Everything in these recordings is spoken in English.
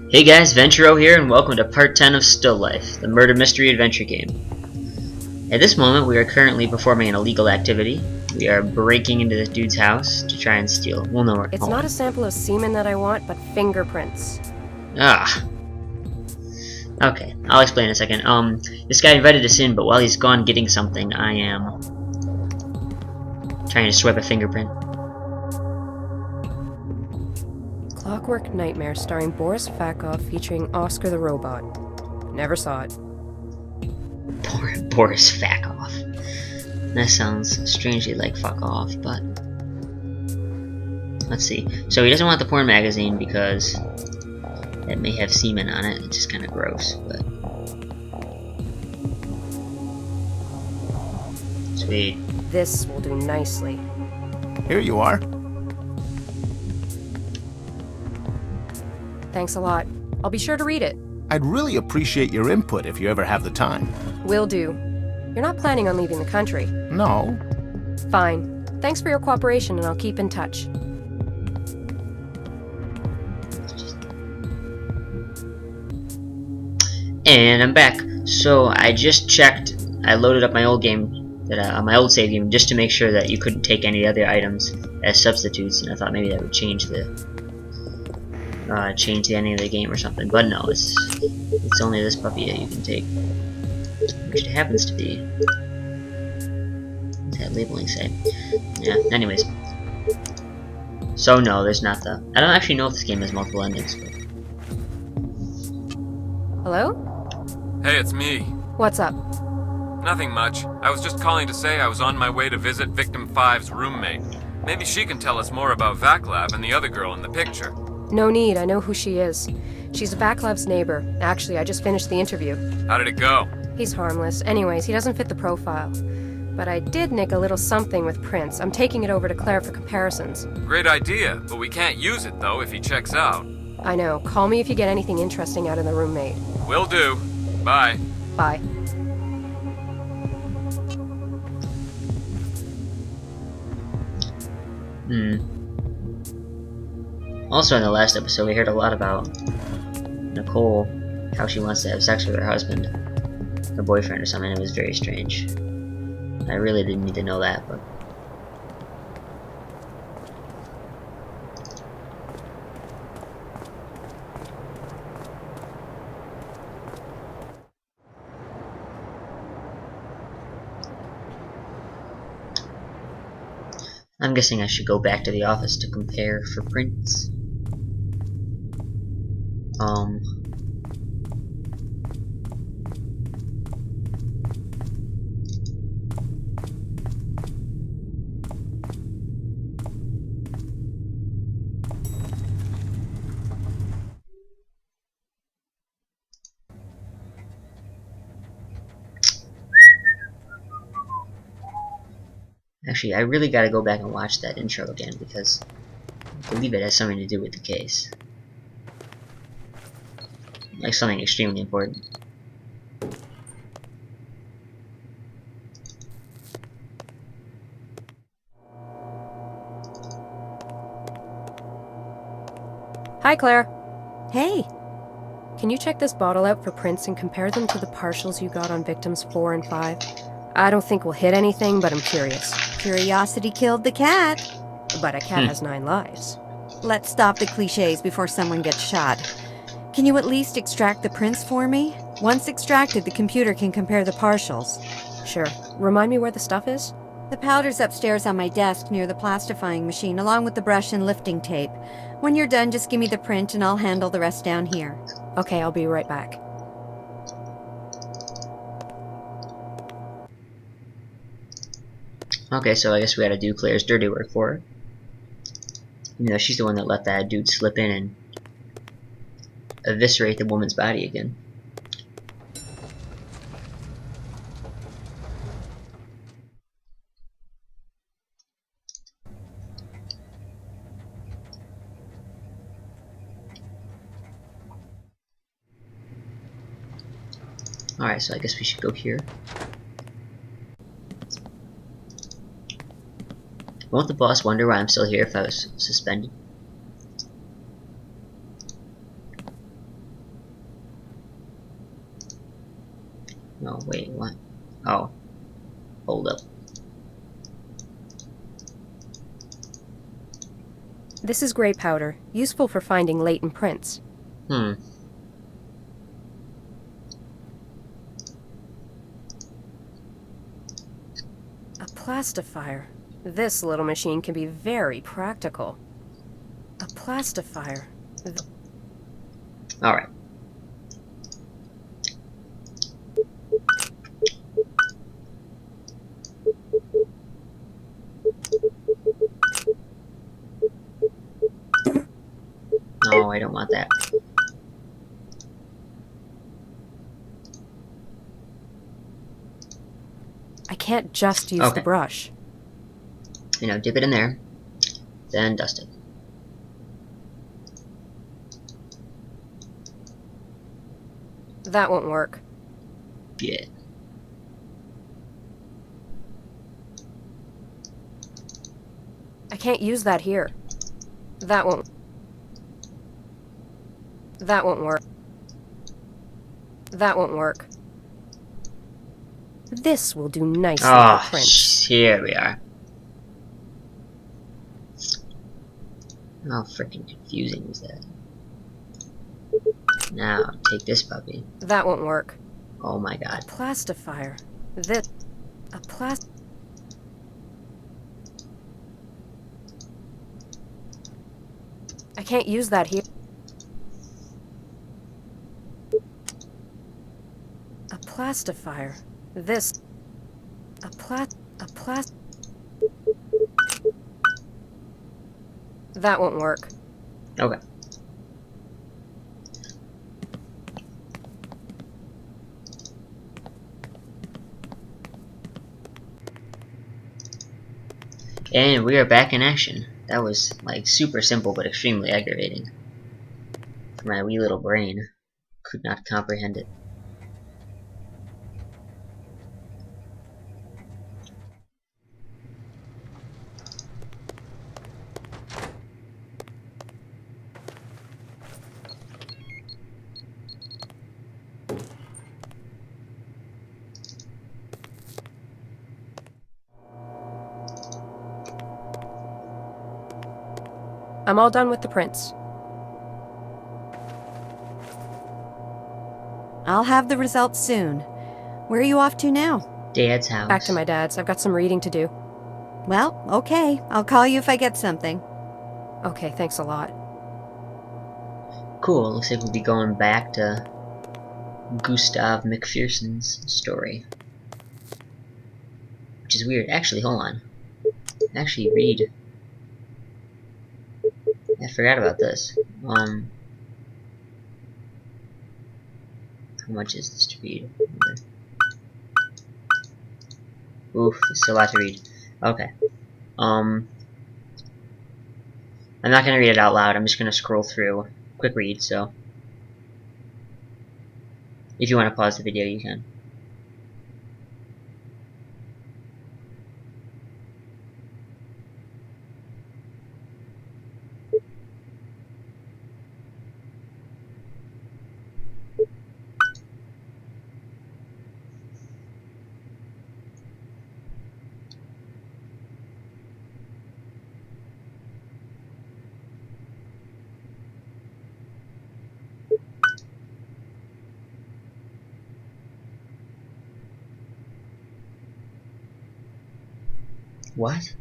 Hey guys, Venturo here, and welcome to part 10 of Still Life, the murder mystery adventure game. At this moment, we are currently performing an illegal activity. We are breaking into this dude's house to try and steal. Well, no, we're It's not a sample of semen that I want, but fingerprints. Ah. Okay, I'll explain in a second. This guy invited us in, but while he's gone getting something, I am trying to swipe a fingerprint. Clockwork Nightmare starring Boris Fakov featuring Oscar the Robot. Never saw it. Boris Fakov. That sounds strangely like fuck off, but let's see. So he doesn't want the porn magazine because it may have semen on it. It's just kind of gross, but sweet. This will do nicely. Here you are. Thanks a lot. I'll be sure to read it. I'd really appreciate your input if you ever have the time. Will do. You're not planning on leaving the country? No. Fine. Thanks for your cooperation, and I'll keep in touch. And I'm back. So I just checked. I loaded up my old game, my old save game, just to make sure that you couldn't take any other items as substitutes, and I thought maybe that would change the ending of the game or something. But no, it's only this puppy that you can take, which it happens to be. What's that labeling say? Yeah. Anyways, so no, there's not the. I don't actually know if this game has multiple endings. But Hello? Hey, it's me. What's up? Nothing much. I was just calling to say I was on my way to visit Victim 5's roommate. Maybe she can tell us more about Vaclav and the other girl in the picture. No need, I know who she is. She's Vaclav's neighbor. Actually, I just finished the interview. How did it go? He's harmless. Anyways, he doesn't fit the profile. But I did nick a little something with Prince. I'm taking it over to Claire for comparisons. Great idea, but we can't use it though if he checks out. I know. Call me if you get anything interesting out of the roommate. Will do. Bye. Bye. Also in the last episode we heard a lot about Nicole, how she wants to have sex with her husband, her boyfriend or something. It was very strange. I really didn't need to know that, but I'm guessing I should go back to the office to compare for prints. Actually, I really gotta go back and watch that intro again because I believe it has something to do with the case. Like something extremely important. Hi, Claire. Hey, Can you check this bottle out for prints and compare them to the partials you got on victims 4 and 5? I don't think we'll hit anything, but I'm curious. curiosity killed the cat. But a cat has 9 lives. Let's stop the cliches before someone gets shot. Can you at least extract the prints for me? Once extracted, the computer can compare the partials. Sure. Remind me where the stuff is? The powder's upstairs on my desk near the plastifying machine, along with the brush and lifting tape. When you're done, just give me the print and I'll handle the rest down here. Okay, I'll be right back. Okay, so I guess we gotta do Claire's dirty work for her. You know, she's the one that let that dude slip in and eviscerate the woman's body again. Alright, so I guess we should go here. Won't the boss wonder why I'm still here if I was suspended? No, wait, what? Oh. Hold up. This is gray powder, useful for finding latent prints. Hmm. A plastifier. This little machine can be very practical. A plastifier. Alright. No, I don't want that. I can't just use Okay. the brush. You know, dip it in there, then dust it. That won't work. Yeah. I can't use that here. That won't work. That won't work. This will do nicely Oh, for prints. here we are. How freaking confusing is that? Now, take this puppy. That won't work. Oh my god. Plastifier. This. A plast. I can't use that here. A plastifier. This. A plat. That won't work. Okay. And we are back in action. That was, like, super simple but extremely aggravating. For my wee little brain. Could not comprehend it. I'm all done with the prints. I'll have the results soon. Where are you off to now? Dad's house. Back to my dad's. I've got some reading to do. Well, okay. I'll call you if I get something. Okay, thanks a lot. Cool, looks like we'll be going back to Gustav McPherson's story. Which is weird. Actually, hold on. Actually, read. I forgot about this. How much is this to read? Oof, it's a lot to read. Okay. I'm not gonna read it out loud. I'm just gonna scroll through. Quick read, so if you want to pause the video, you can. What?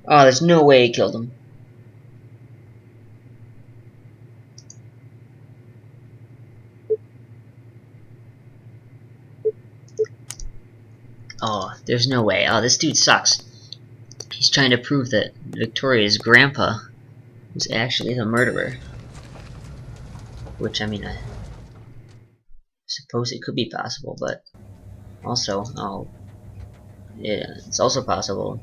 Oh, there's no way he killed him. Oh, there's no way. Oh, this dude sucks. He's trying to prove that Victoria's grandpa was actually the murderer. Which, I mean, I suppose it could be possible, but also, it's also possible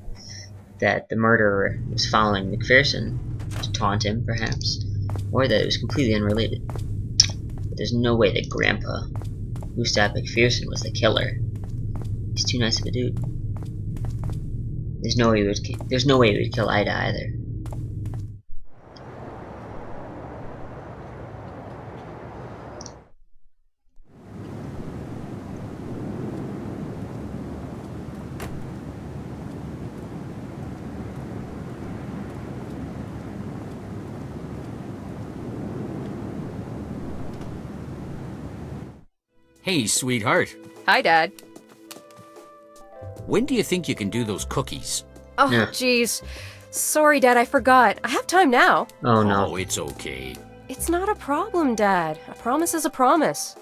that the murderer was following McPherson to taunt him, perhaps, or that it was completely unrelated. But there's no way that Grandpa Gustav McPherson was the killer. He's too nice of a dude. There's no way he would kill Ida either. Hey, sweetheart. Hi, Dad. When do you think you can do those cookies? Oh, Yeah. jeez. Sorry, Dad, I forgot. I have time now. Oh no. Oh, it's okay. It's not a problem, Dad. A promise is a promise.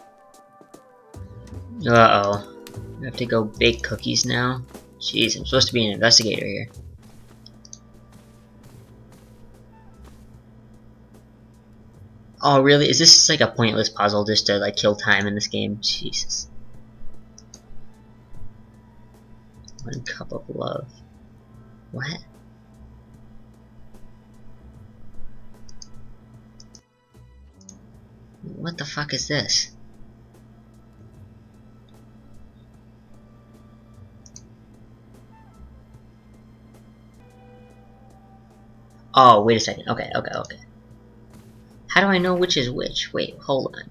Uh-oh. I have to go bake cookies now? Jeez, I'm supposed to be an investigator here. Oh, really? Is this like a pointless puzzle just to like kill time in this game? Jesus. 1 cup of love. What? What the fuck is this? Oh, wait a second. Okay. How do I know which is which? Wait, hold on.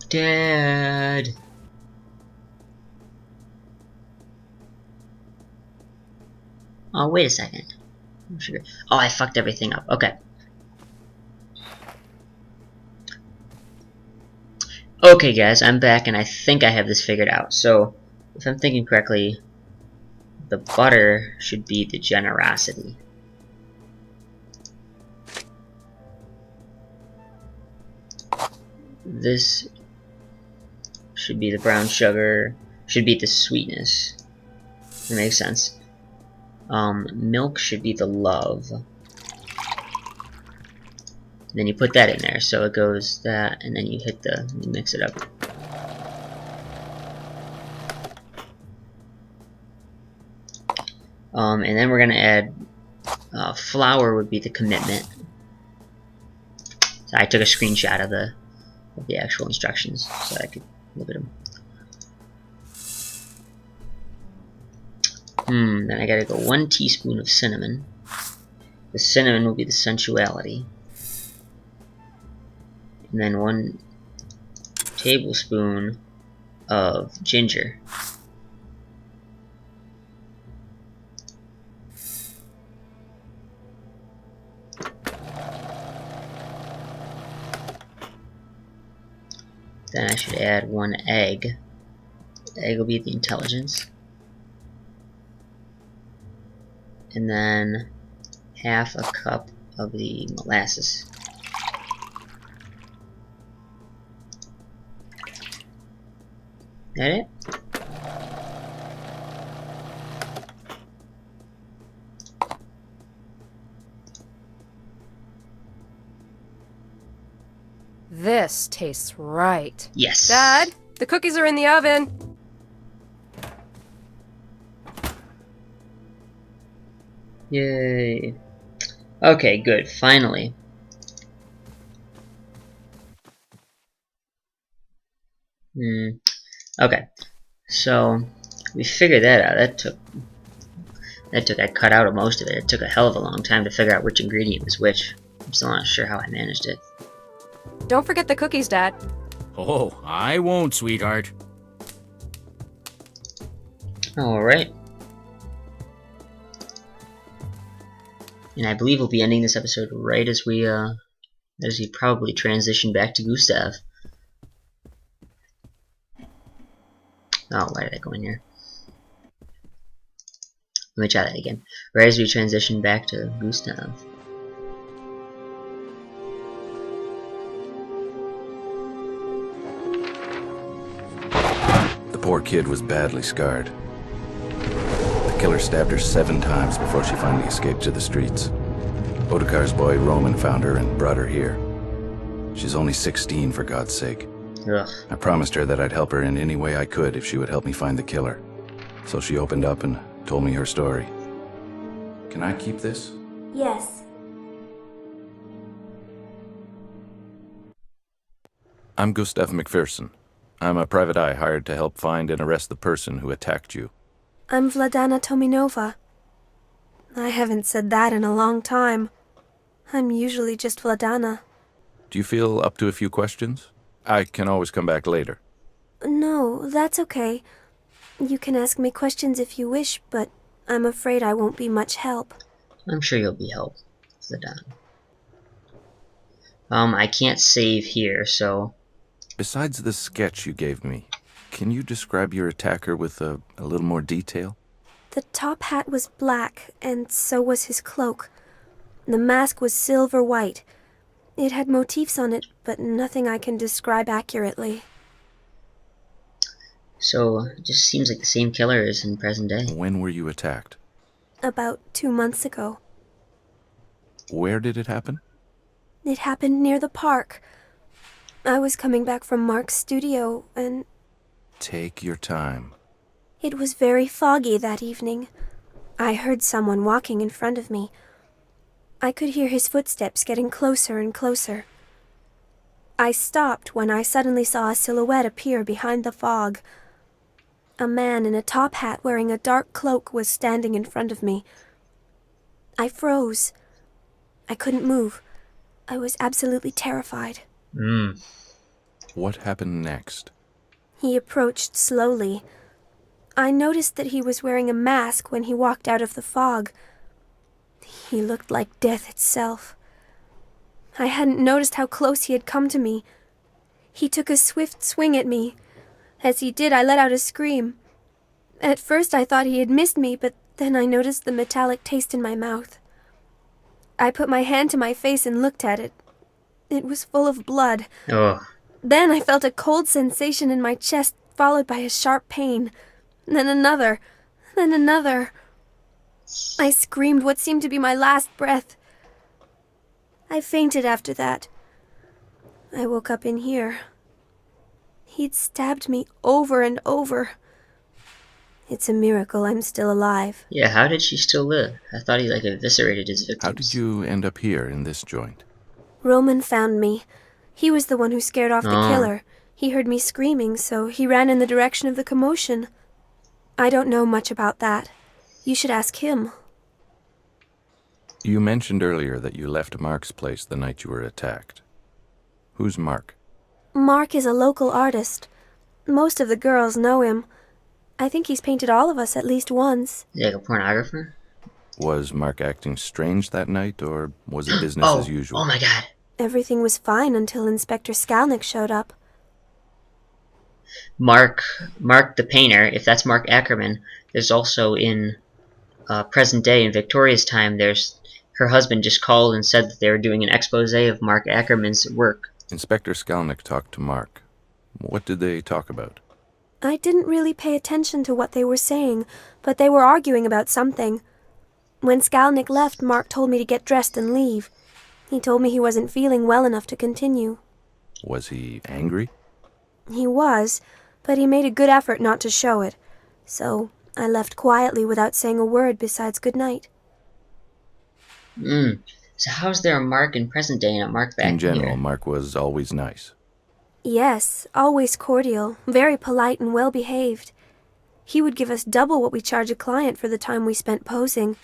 Dad! Oh, wait a second. I'm sure. Oh, I fucked everything up. Okay. Okay, guys, I'm back, and I think I have this figured out. So, if I'm thinking correctly, the butter should be the generosity. This should be the brown sugar, should be the sweetness. That makes sense. Milk should be the love. Then you put that in there, so it goes that, and then you mix it up. And then we're gonna add flour would be the commitment. So I took a screenshot of the actual instructions so I could look at them. Then I gotta go 1 teaspoon of cinnamon. The cinnamon will be the sensuality. And then 1 tablespoon of ginger. Then I should add 1 egg. The egg will be the intelligence. And then half a cup of the molasses. That it? This tastes right. Yes. Dad, the cookies are in the oven. Yay. Okay, good. Finally. Okay. So we figured that out. I cut out most of it. It took a hell of a long time to figure out which ingredient was which. I'm still not sure how I managed it. Don't forget the cookies, Dad. Oh, I won't, sweetheart. Alright. And I believe we'll be ending this episode right as we probably transition back to Gustav. Oh, why did I go in here? Let me try that again. Right as we transition back to Gustav. The poor kid was badly scarred. The killer stabbed her 7 times before she finally escaped to the streets. Otakar's boy Roman found her and brought her here. She's only 16, for God's sake. Ugh. I promised her that I'd help her in any way I could if she would help me find the killer. So she opened up and told me her story. Can I keep this? Yes. I'm Gustav McPherson. I'm a private eye hired to help find and arrest the person who attacked you. I'm Vladana Tominova. I haven't said that in a long time. I'm usually just Vladana. Do you feel up to a few questions? I can always come back later. No, that's okay. You can ask me questions if you wish, but I'm afraid I won't be much help. I'm sure you'll be helped. Zidane. I can't save here, so... Besides the sketch you gave me, can you describe your attacker with a little more detail? The top hat was black, and so was his cloak. The mask was silver-white. It had motifs on it, but nothing I can describe accurately. So, it just seems like the same killer as in present day. When were you attacked? About 2 months ago. Where did it happen? It happened near the park. I was coming back from Mark's studio, and... Take your time. It was very foggy that evening. I heard someone walking in front of me. I could hear his footsteps getting closer and closer. I stopped when I suddenly saw a silhouette appear behind the fog. A man in a top hat wearing a dark cloak was standing in front of me. I froze. I couldn't move. I was absolutely terrified. What happened next? He approached slowly. I noticed that he was wearing a mask when he walked out of the fog. He looked like death itself. I hadn't noticed how close he had come to me. He took a swift swing at me. As he did, I let out a scream. At first I thought he had missed me, but then I noticed the metallic taste in my mouth. I put my hand to my face and looked at it. It was full of blood. Oh. Then I felt a cold sensation in my chest, followed by a sharp pain. Then another. Then another. I screamed what seemed to be my last breath. I fainted after that. I woke up in here. He'd stabbed me over and over. It's a miracle I'm still alive. Yeah, how did she still live? I thought he, eviscerated his victims. How did you end up here in this joint? Roman found me. He was the one who scared off the killer. He heard me screaming, so he ran in the direction of the commotion. I don't know much about that. You should ask him. You mentioned earlier that you left Mark's place the night you were attacked. Who's Mark? Mark is a local artist. Most of the girls know him. I think he's painted all of us at least once. Is he like a pornographer? Was Mark acting strange that night, or was it business as usual? Oh my god. Everything was fine until Inspector Skalnick showed up. Mark the painter, if that's Mark Ackerman, there's also in present day, in Victoria's time, her husband just called and said that they were doing an expose of Mark Ackerman's work. Inspector Skalnick talked to Mark. What did they talk about? I didn't really pay attention to what they were saying, but they were arguing about something. When Skalnick left, Mark told me to get dressed and leave. He told me he wasn't feeling well enough to continue. Was he angry? He was, but he made a good effort not to show it. So I left quietly without saying a word besides good night. So how's there a Mark in present day and a Mark back In general, here? Mark was always nice. Yes, always cordial, very polite and well-behaved. He would give us double what we charge a client for the time we spent posing.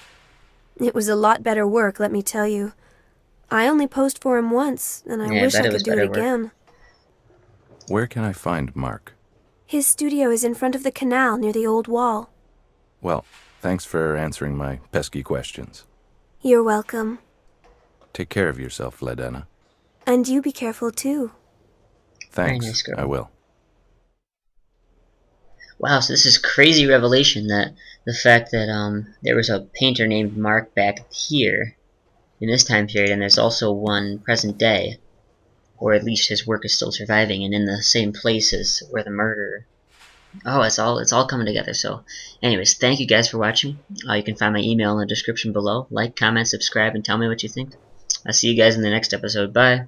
It was a lot better work, let me tell you. I only posed for him once, and I wish I could do it again. Where can I find Mark? His studio is in front of the canal near the old wall. Well, thanks for answering my pesky questions. You're welcome. Take care of yourself, Vladana. And you be careful, too. Thanks, Very nice girl. I will. Wow, so this is crazy revelation that the fact that there was a painter named Mark back here in this time period, and there's also one present day, or at least his work is still surviving and in the same places where the murder Oh, it's all coming together. So, anyways, thank you guys for watching. You can find my email in the description below. Like, comment, subscribe, and tell me what you think. I'll see you guys in the next episode. Bye.